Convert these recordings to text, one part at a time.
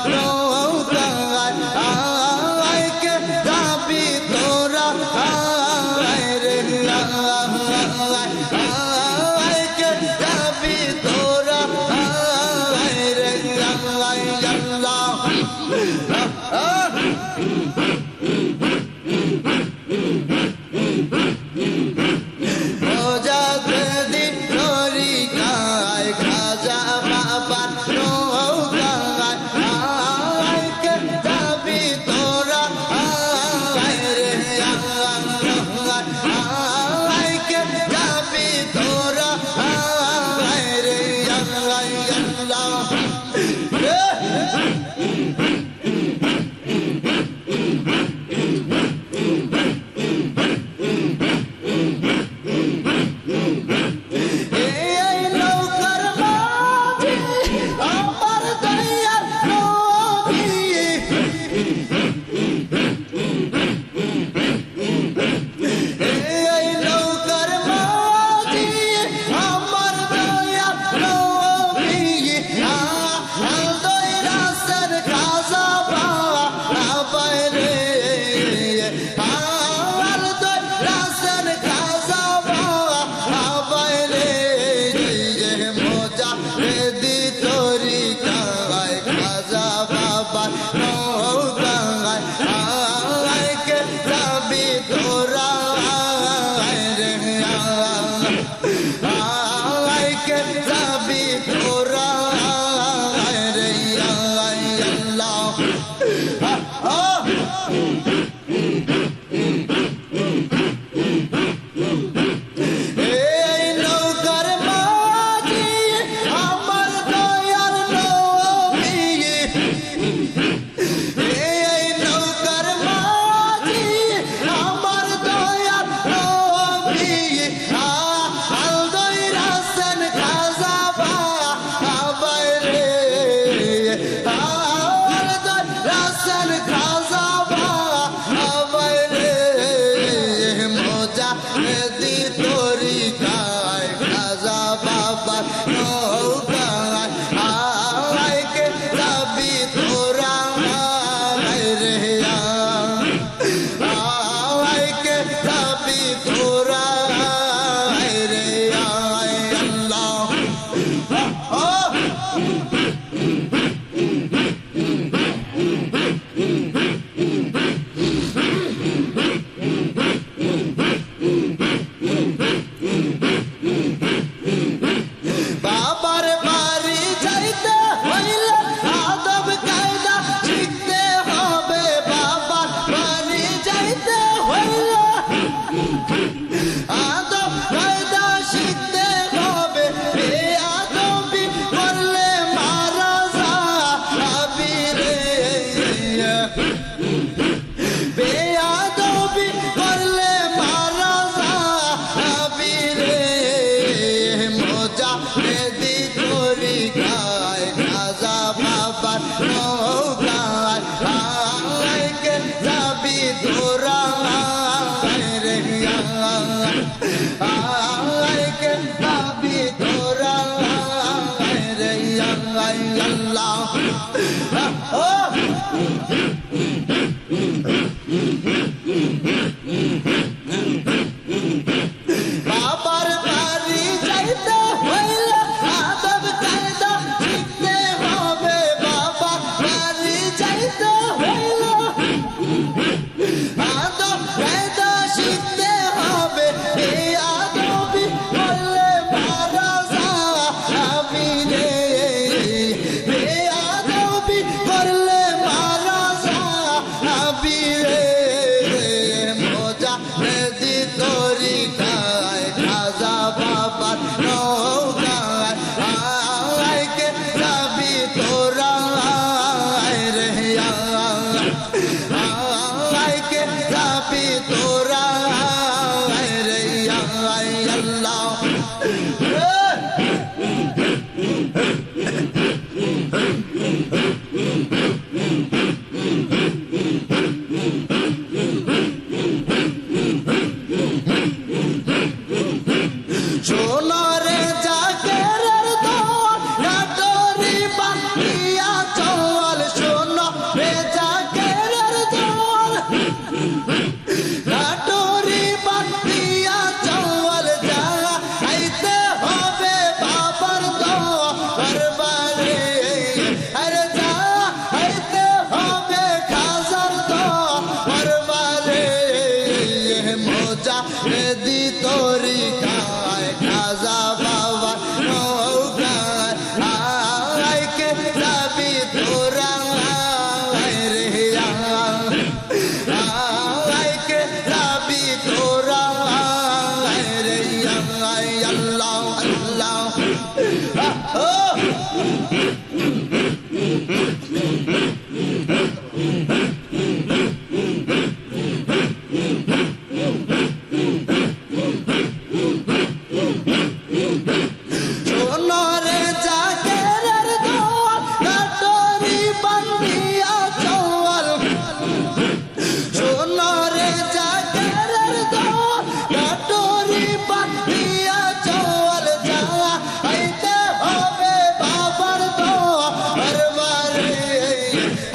নৌকায় আইকে যাবি তোরা রে আইকে যাবি তোরা রে আল্লাহ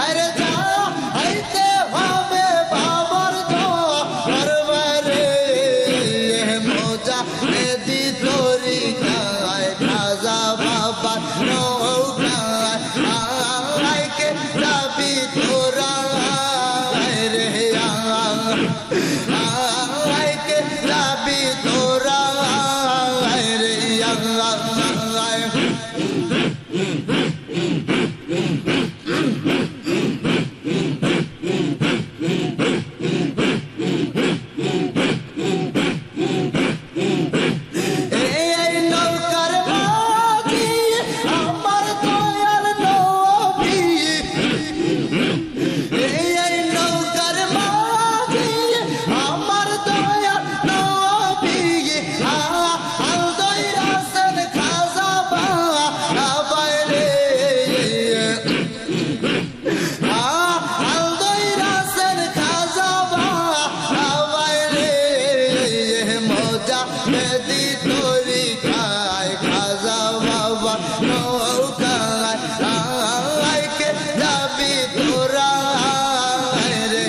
আরে যা হইতে হবে বাবার দরবারে মোজা দি তোরি গায় খাজা বাবার নৌকায় আইকে যাবি তোরা রে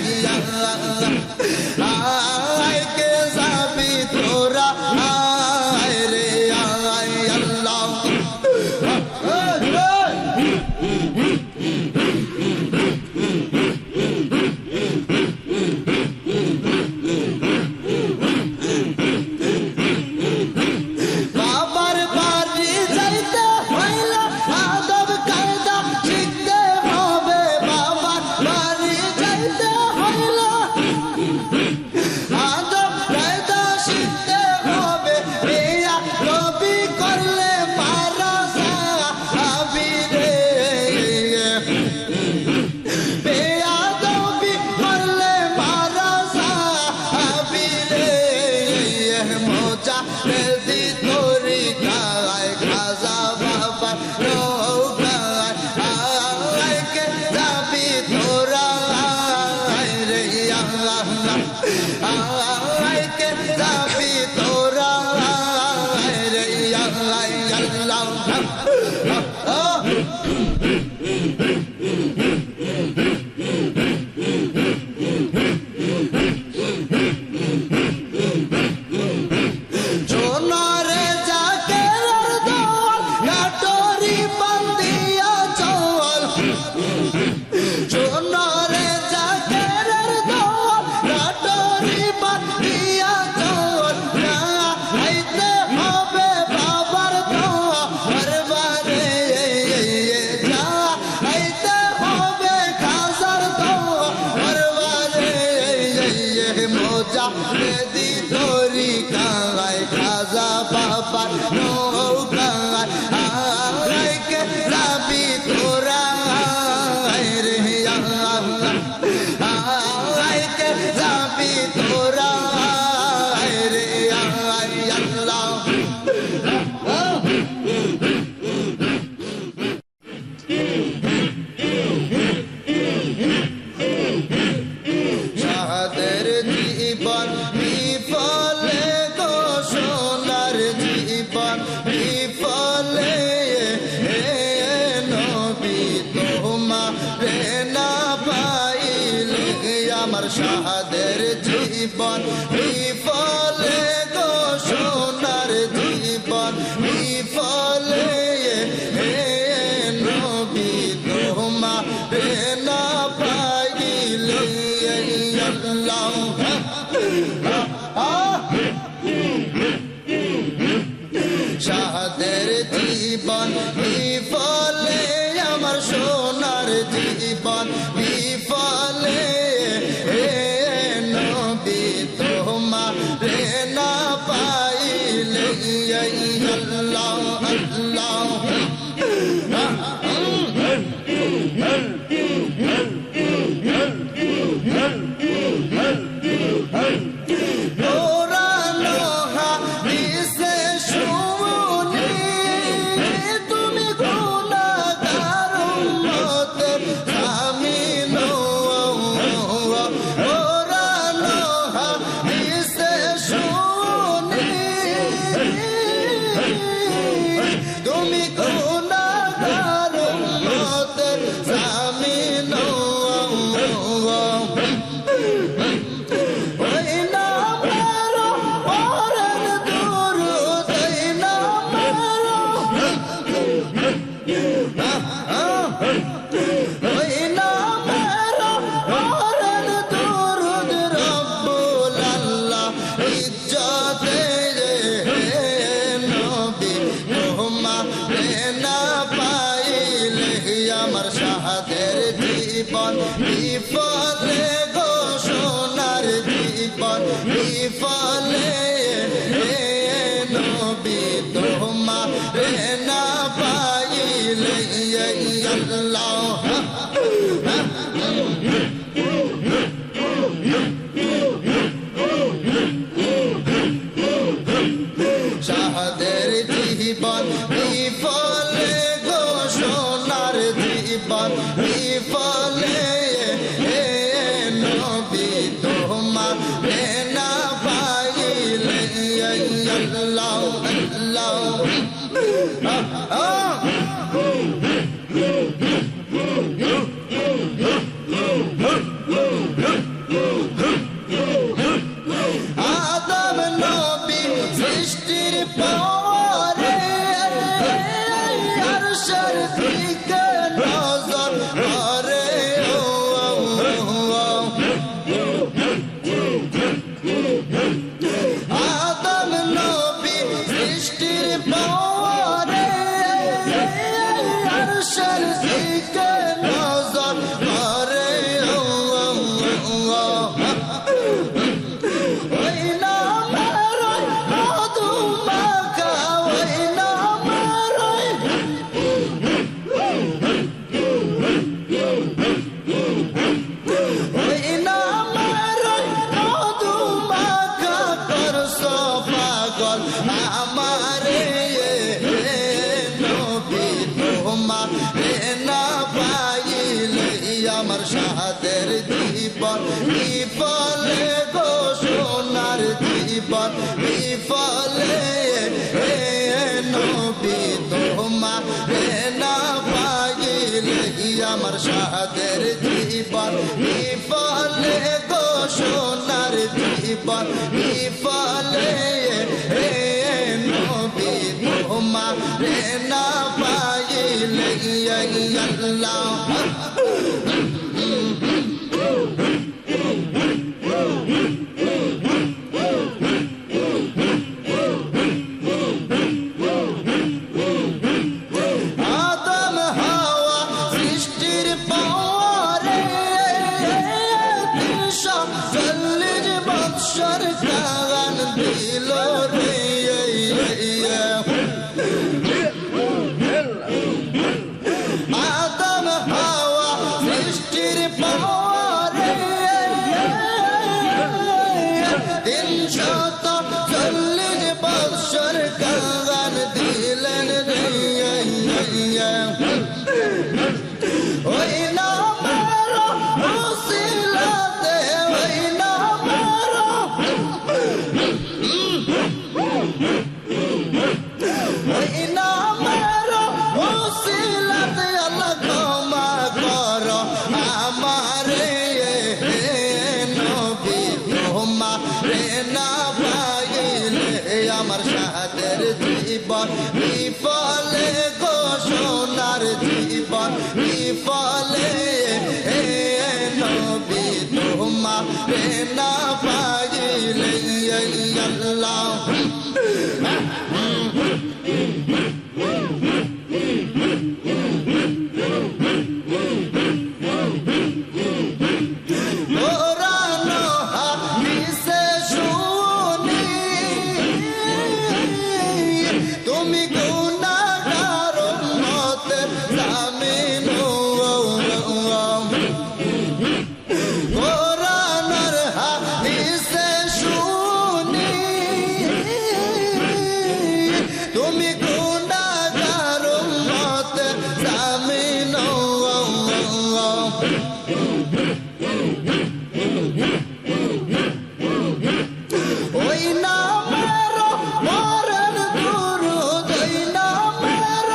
আইকে যাবি তোরা রে শাহাদের জীবন বিফলে গো সোনার জীবন বিফলে হে নবী তোমারে না পাইলে আল্লাহ শাহাদের জীবন বিফলে আমার সোনার জীবন বিফলে তুমি গুনাহগার উম্মতের আমি জীবন বিফলে গো সোনার জীবন বিফলে নবী তোমারে না পাইলে আল্লাহ শাহাদের জীবন বিফলে গো সোনার জীবন বিফলে নবী তোমারে না পাইলে আল্লাহ আল্লাহ আদম নবী সৃষ্টির পরে আরশের দিকে নজর করে আদম নবী সৃষ্টির পরে আরশের দিকে নজর করে ওই নামের মধু মাখা ওই নামের ওই নামের মধু মাখা করছ পাগল আমারে নবী তোমারে না পাইলে আমার সাদের জীবন বিফলে গো সোনার জীবন বিফলে নবী তোমারে না পাইলে আমার সাদের জীবন বিফলে গো সোনার জীবন বিফলে নবী তোমারে না পাইলে আল্লাহ আদম হাওয়া সৃষ্টির পরে 340 বৎসর কাল দিল রে আদম হাওয়া সৃষ্টির পরে 340 বৎসর কাল দিলেন রে ওই নামের উসিলাতে ওই নামের ওই নামের উসিলাতে আল্লাহ ক্ষমা করো আমারে নবী তোমারে না পাইলে আমার সাদের জীবন বিফলে গো সোনার জীবন বিফলে নবী তোমারে না পাইলে আল্লাহ কোরআন হাদিসে শুনি তুমি গুনাহগার উম্মতের জামিন কোরআনের হাদিসে শুনি তুমি গুনাহগার উম্মতের জামিন ওই নামের পরের দুরূদ ওই নামের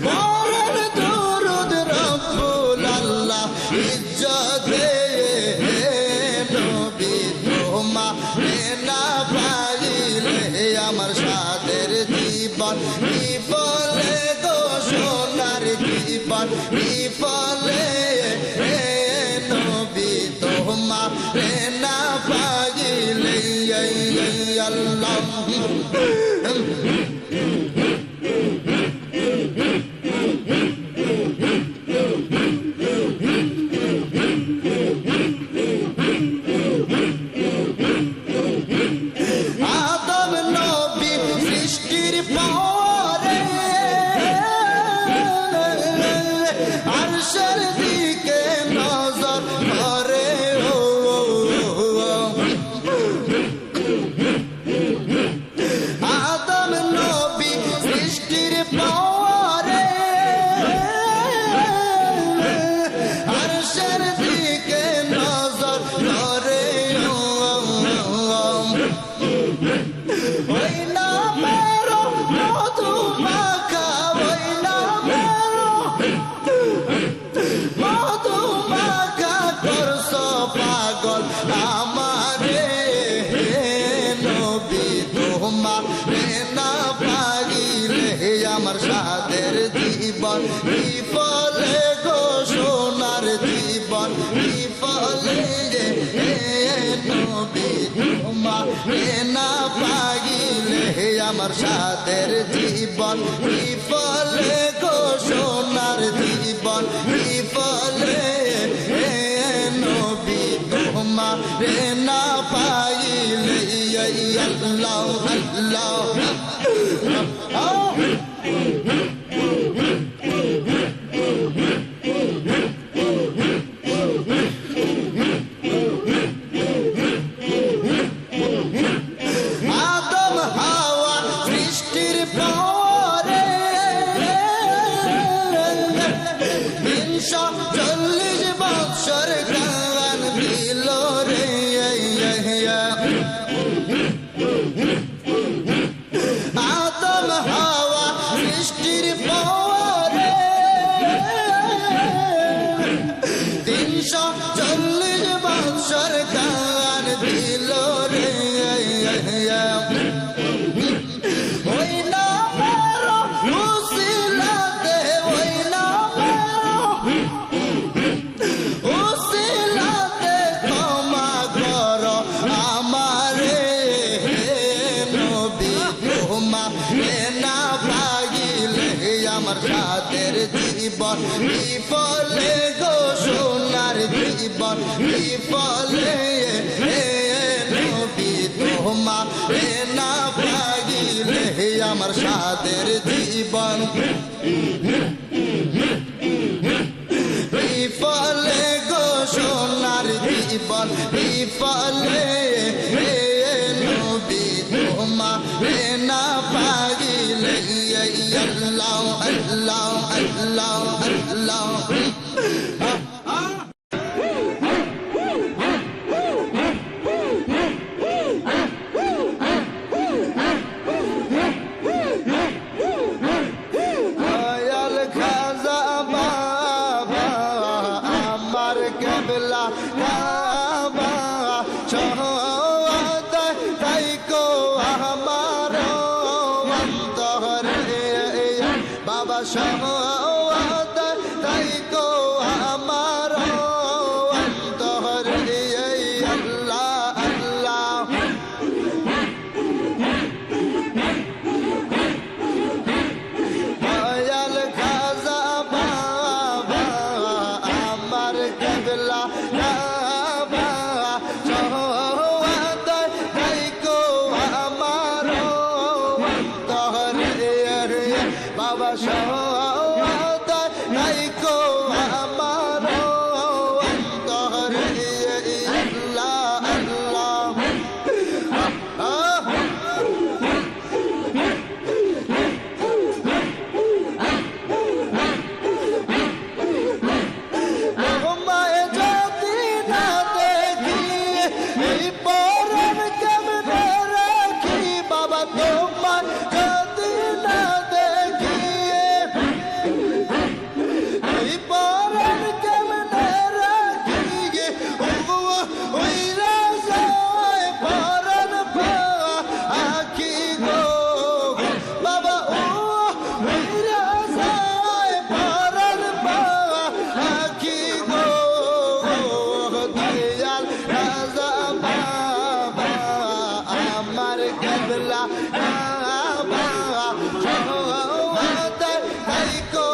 পরের দুরূদ রব্বুল আল্লাহ ইজ্জতে নবী তোমারে না পাইলে আমার সাদের জীবন বিফলে গো সোনার জীবন বিফলে নবী তোমারে না পাইলে আল্লাহ আরশের দিকে নজর করে আদম নবী সৃষ্টির পরে আরশের দিকে নজর করে ওই নামের মধু মাখা ওই নামের মধু মাখা করছ পাগল আমারে নবী তোমারে না পাইলে আমার সাদের জীবন বিফলে গো সোনার জীবন বিফলে নবী তোমারে না পাইলে আমার সাদের জীবন বিফলে গো সোনার জীবন বিফলে নবী তোমারে না পাইলে আল্লাহ আল্লাহ আদম হাওয়া সৃষ্টির পরে 340 বছর কাল দিল রে আদম হাওয়া সৃষ্টির পরে 340 বছর কাল দিল রে ওই নামের উসিলাতে ওই নামের উসিলাতে ক্ষমা কর আমারে নবী তোমারে না পাইলে আমার সাদের জীবন বিফলে গো সোনার জীবন বিফলে নবী তোমারে না পাইলে আমার সাদের জীবন বিফলে গো সোনার জীবন বিফলে নবী তোমারে না পাইলে আল্লাহ আল্লাহ আল্লাহ আল্লাহ দয়াল খাজা বাবা আমার কেবলা কাবা সহায় তাইকো আমার অন্তরে বাবা সহায় তাইকো আমার অন্তরে আল্লাহ আল্লাহ দয়াল খাজা বাবা আমার কেবলা কাবা সহায় তাইকো আমার অন্তরে বাবা সহায় তাইকো আমার অন্তরে আল্লাহ আল্লাহ তোমায় যদি না দেখি এই পরম কেমনে রাখি বাবা তোমায় যদি না দেখি এই পরম কেমনে রাখি ওই রাজায় পরম আখি গো বাবা ওই রাজায় পরম আখি গো দয়াল রাজা বাবা আমার কেবলা কাবা সহায় তাইকো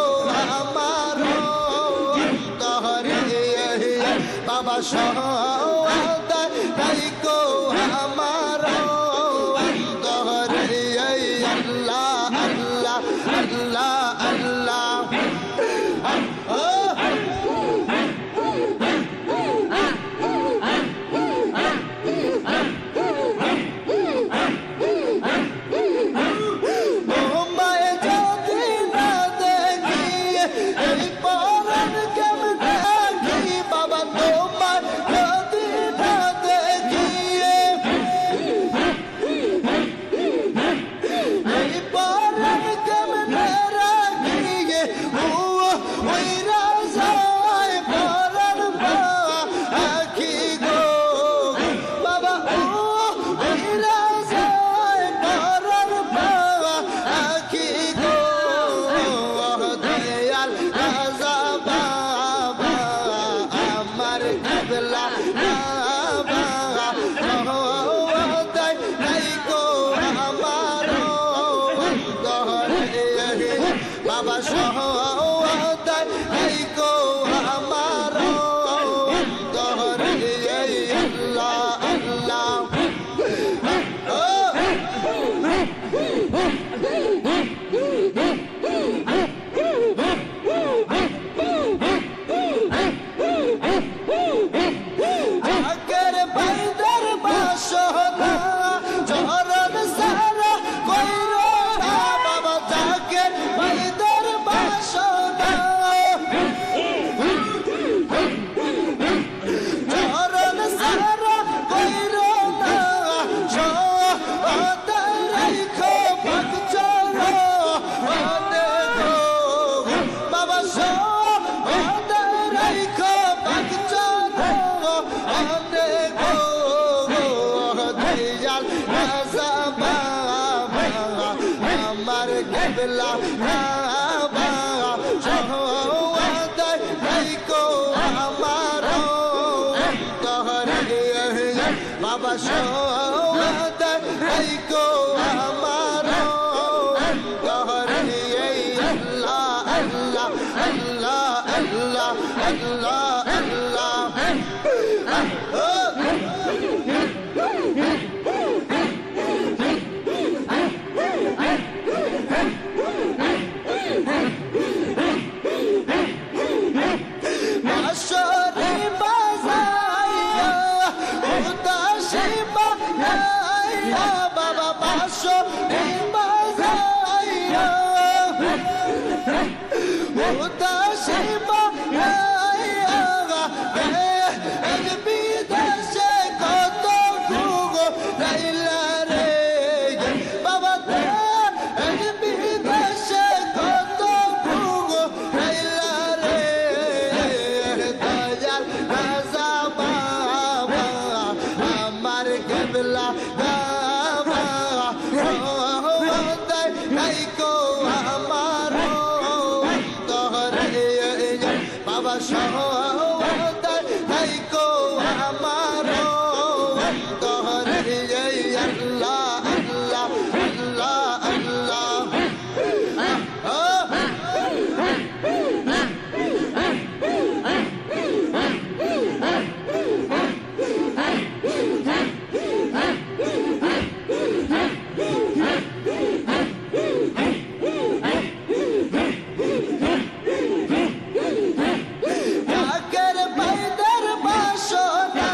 আমার অন্তরে বাবা সহায় তাইকো আমার অন্তরে আল্লাহ আল্লাহ আল্লাহ আল্লাহ কাবা সওয়াদে রাইখো আমার অন্তরে বাবা সওয়াদে রাইখো আমার অন্তরে আল্লাহ আল্লাহ আল্লাহ আল্লাহ আল্লাহ বাঁশরি বাজাইয়া উদাসী বাজাইয়া বাবা বাঁশরি বাজাইয়া উদাসী বাজাইয়া বিদেশে কত ভোগ রাইলা রে বাবা বিদেশে কত ভোগ রাইলা রে দয়াল রাজা বাবা আমার কেবলা বাবা সওয়াদে রাইখো আমার অন্তরে বাবা সওয়াদে রাইখো আমার অন্তরে আল্লাহ আল্লাহ আল্লাহ আল্লাহ কাকের বাইদের বাসনা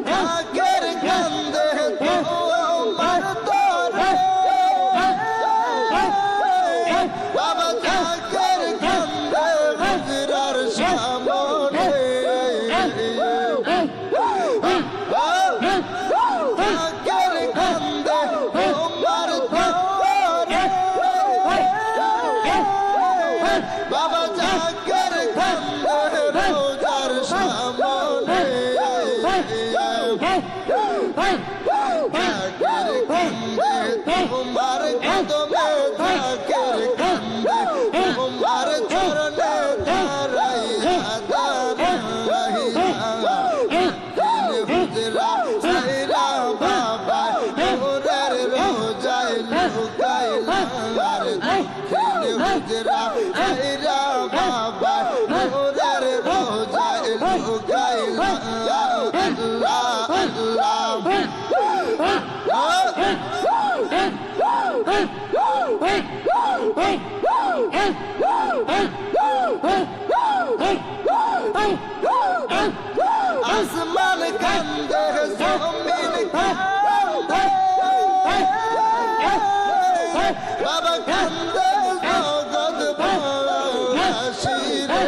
জাকের কান্দে তোমার তরে বাবা জাকের কান্দে হুজরার সামনে জাকের কান্দে তোমার তরে বাবা জাকের কান্দে রোজার সামনে জাকের কান্দে তোমার কদমে জাকের কান্দে তোমার চরণে দাঁড়াইয়া দাঁড়াইয়া হুজরা সাইরা বাবা নূরের রোজায় লুকাইলা হুজরা সাইরা বাবা নূরের রোজায় লুকাইলা আল্লাহ আসমান কান্দে জমিন কান্দে বাবা কান্দে জগৎ বাসী রে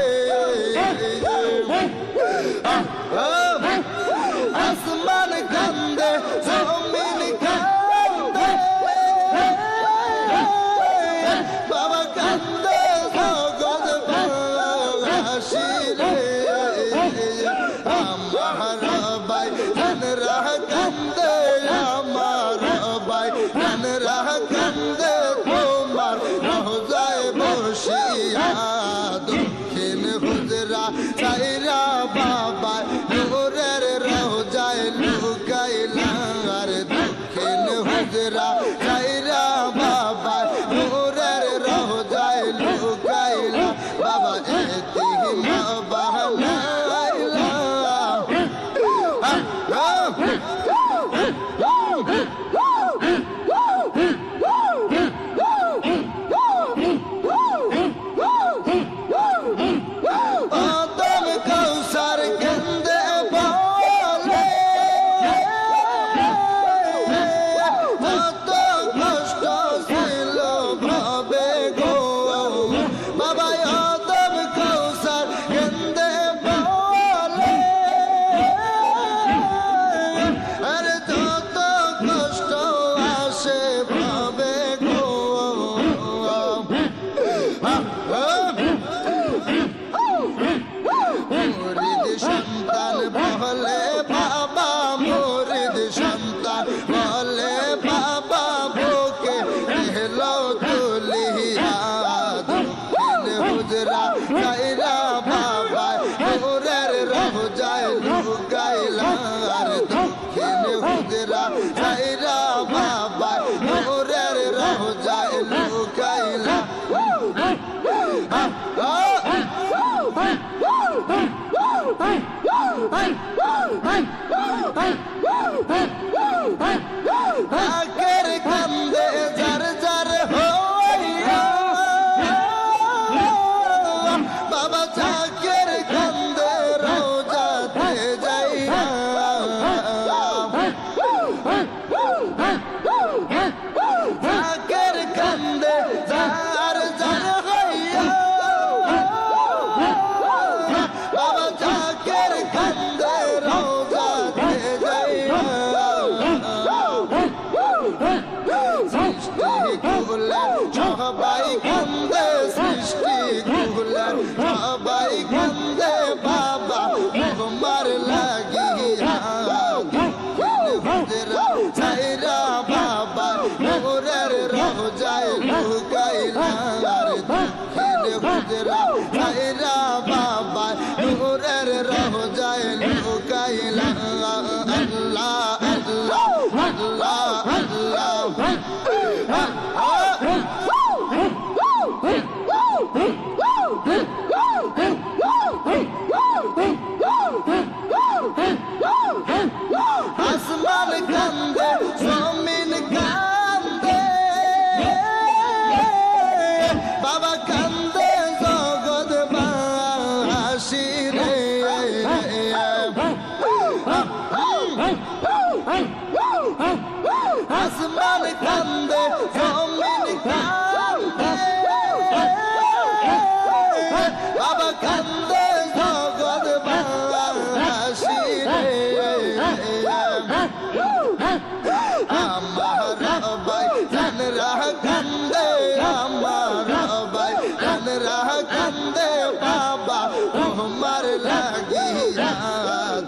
আসমান কান্দে জমিন কান্দে বাবা কান্দে জগৎ বাসী রে আমার ভাই জানরা কান্দে আমার ভাই জানরা কান্দে তোমার রোজায় বসিয়া দক্ষিণ হুজরা সাইরা বাবা নূরের রোজায় লুকাইলা আর দক্ষিণ হুজরা সাইরা বাবা নূরের রোজায় লুকাইলা বাবা এতিম বানাইলা আদম কৌসার কান্দে বলে কত কষ্ট ছিল ভাবে গো বাবা আদম কৌসার কান্দে বলে আরে যত কষ্ট আসে ভাবে গো মুরিদ সন্তান বলে বাবা মুরিদ সন্তান বলে বাবা বুকে এলো তুলিয়া দক্ষিণ হুজরা সাইরা বাবা নূরের রোজায় লুকাইলা আর দক্ষিণ হুজরা সাইরা বাবা নূরের রোজায় লুকাইলা জাকের কান্দে যার যার হইয়া বাবা জাকের কান্দে রোজাতে যাইয়া জাকের কান্দে যার যার হইয়া বাবা জাকের কান্দে রোজাতে যাইয়া সৃষ্টি কুলের সবাই কান্দে সৃষ্টি কুলের সবাই কান্দে বাবা তোমার লাগিয়া হুজরা সাইরা বাবা নূরের রোজায় লুকাইলা আর দক্ষিণ হুজরা সাইরা বাবা নূরের রোজায় লুকাইলা আল্লাহ আল্লাহ আল্লাহ আসমান কান্দে জমিন কান্দে বাবা কান্দে জগৎ বাসী রে আসমান কান্দে জমিন কান্দে বাবা কান্দে জগৎবাসী রে আমার ভাই জানরা কান্দে আমার ভাই জানরা কান্দে বাবা তোমার লাগিয়া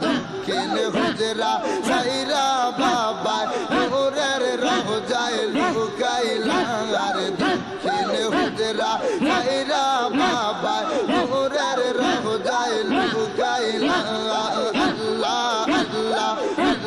দক্ষিণ হুজরা সাইরা বাবা নূরের রোজায় লুকাইলা আর দক্ষিণ হুজরা সাইরা বাবা নূরের রোজায় লুকাইলা আল্লাহ আল্লাহ আল্লাহ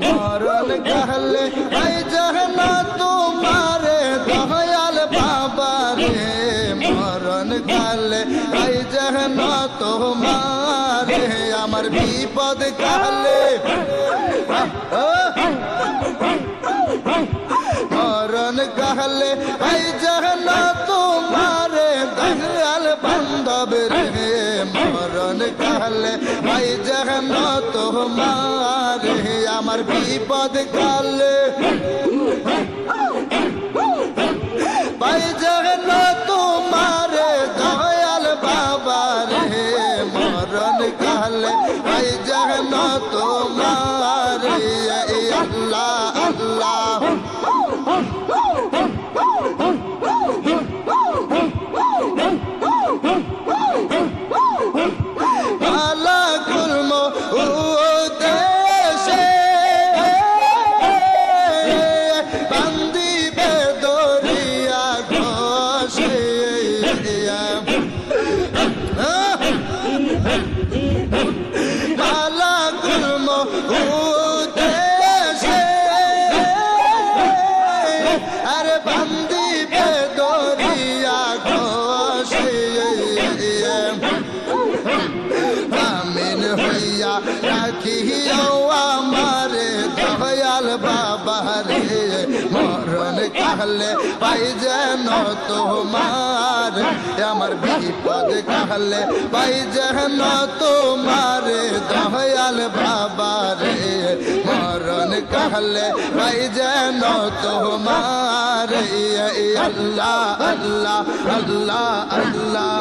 মরণ কাহলে আই জাহানা তোমারে দয়াল বাবা রে মরণ কাহলে আই জাহানা তোমারে আমার বিপদ কাহলে মরণ কাহলে আই জাহানা তোমারে দয়াল বান্ধব রে মরণ কাহলে আই জাহানা তোমারে আমার বিপদ কালে পাই যেন তোমারে দয়াল বাবা রে মরণ কালে পাই যেন তোমারে আল্লাহ আল্লাহ কাহলে পাই যেন তোমার আমার বিপদ কাহলে পাই যেন তোমার দয়াল বাবা রে মরণ কাহলে পাই যেন তোমার আল্লাহ আল্লাহ আল্লাহ আল্লাহ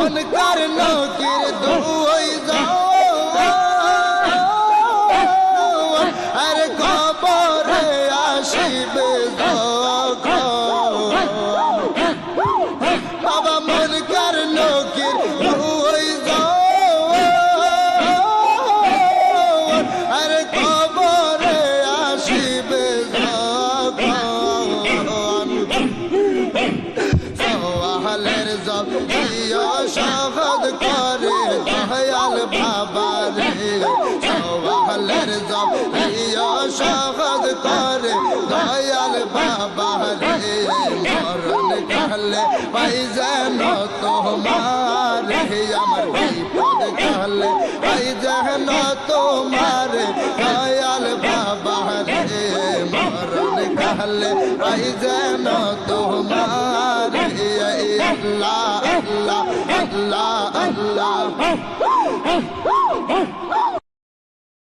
মন কর নকির দুই যাও আরে কবরে আসিবে বাবা মন কর নকির দুই যাও আরে কবরে বাবা রে মরণ কালে পাই যেন তোমার আমার বিপদ কালে পাই যেন তোমার দয়াল বাবা রে মরণ কালে পাই যেন তোমার আল্লাহ আল্লাহ আল্লাহ আল্লাহ